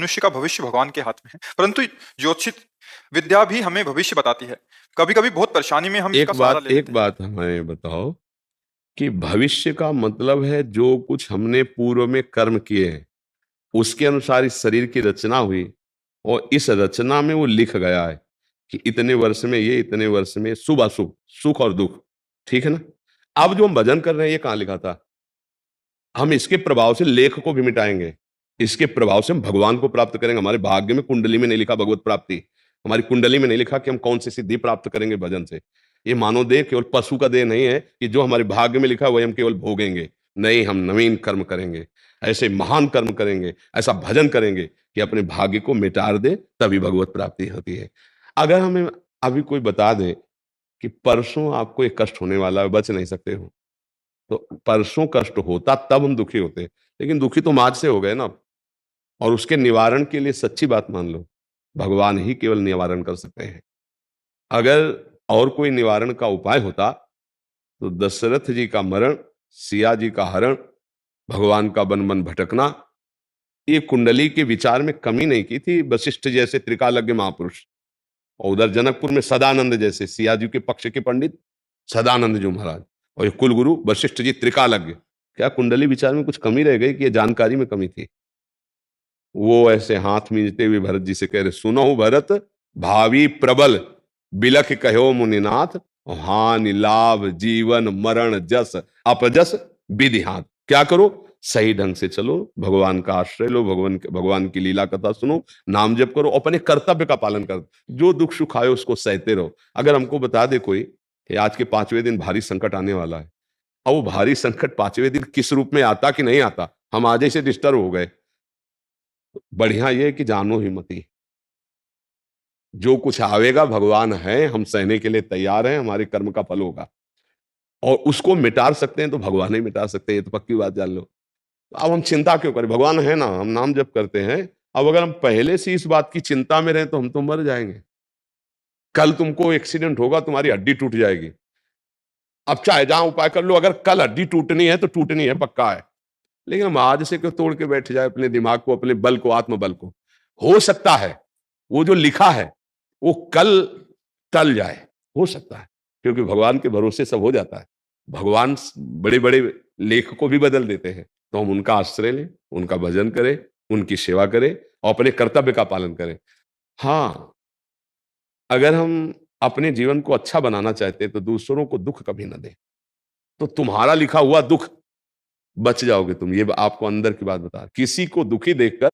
मनुष्य का भविष्य भगवान के हाथ में है, परंतु ज्योतिषित विद्या भी हमें भविष्य बताती है। कभी-कभी बहुत परेशानी में हम इसका सहारा ले एक लेते हैं। बात हमें बताओ कि भविष्य का मतलब है जो कुछ हमने पूर्व में कर्म किए हैं उसके अनुसार इस शरीर की रचना हुई और इस रचना में वो लिख गया है कि इतने वर्ष में ये, इतने वर्ष में शुभ अशुभ, सुख और दुख। ठीक है ना? अब जो हम भजन कर रहे हैं ये कहाँ लिखा था? हम इसके प्रभाव से लेख को भी मिटाएंगे, इसके प्रभाव से हम भगवान को प्राप्त करेंगे। हमारे भाग्य में कुंडली में नहीं लिखा भगवत प्राप्ति, हमारी कुंडली में नहीं लिखा कि हम कौन सी सिद्धि प्राप्त करेंगे भजन से। ये मानव देह केवल पशु का देह नहीं है कि जो हमारे भाग्य में लिखा है वही हम केवल भोगेंगे। नहीं, हम नवीन कर्म करेंगे, ऐसे महान कर्म करेंगे, ऐसा भजन करेंगे कि अपने भाग्य को मिटार दे, तभी भगवत प्राप्ति होती है। अगर हमें अभी कोई बता दे कि परसों आपको एक कष्ट होने वाला है, बच नहीं सकते हो, तो परसों कष्ट होता तब हम दुखी होते, लेकिन दुखी तो हम आज से हो गए ना। और उसके निवारण के लिए सच्ची बात मान लो, भगवान ही केवल निवारण कर सकते हैं। अगर और कोई निवारण का उपाय होता तो दशरथ जी का मरण, सिया जी का हरण, भगवान का वन वन भटकना, ये कुंडली के विचार में कमी नहीं की थी वशिष्ठ जैसे त्रिकालज्ञ महापुरुष। और उधर जनकपुर में सदानंद जैसे सिया जी के पक्ष के पंडित सदानंद जी महाराज, और ये कुलगुरु वशिष्ठ जी त्रिकालज्ञ। क्या कुंडली विचार में कुछ कमी रह गई कि ये जानकारी में कमी थी? वो ऐसे हाथ मींचते हुए भरत जी से कह रहे, सुनो भरत, भावी प्रबल बिलख कहो मुनिनाथ, हानि लाभ जीवन मरण जस अपजस विधि हाथ। क्या करो? सही ढंग से चलो, भगवान का आश्रय लो, भगवान की लीला कथा सुनो, नाम जप करो, अपने कर्तव्य का पालन करो, जो दुख सुख आए उसको सहते रहो। अगर हमको बता दे कोई कि आज के 5वें दिन भारी संकट आने वाला है, और वो भारी संकट 5वें दिन किस रूप में आता कि नहीं आता, हम आज ही से डिस्टर्ब हो गए, बढ़िया ये कि जानो ही मती, जो कुछ आवेगा भगवान है, हम सहने के लिए तैयार हैं, हमारे कर्म का फल होगा। और उसको मिटा सकते हैं तो भगवान ही मिटा सकते हैं, ये तो पक्की बात जान लो। अब हम चिंता क्यों करें? भगवान है ना, हम नाम जप करते हैं। अब अगर हम पहले से इस बात की चिंता में रहें तो हम तो मर जाएंगे। कल तुमको एक्सीडेंट होगा, तुम्हारी हड्डी टूट जाएगी। अब चाहे जहां उपाय कर लो, अगर कल हड्डी टूटनी है तो टूटनी है, पक्का है। लेकिन हम आज से क्यों तोड़ के बैठ जाए अपने दिमाग को, अपने बल को, आत्मबल को? हो सकता है वो जो लिखा है वो कल टल जाए, हो सकता है, क्योंकि भगवान के भरोसे सब हो जाता है। भगवान बड़े बड़े लेख को भी बदल देते हैं, तो हम उनका आश्रय लें, उनका भजन करें, उनकी सेवा करें और अपने कर्तव्य का पालन करें। हाँ, अगर हम अपने जीवन को अच्छा बनाना चाहते हैं तो दूसरों को दुख कभी ना दें, तो तुम्हारा लिखा हुआ दुख बच जाओगे तुम। ये आपको अंदर की बात बता, किसी को दुखी देखकर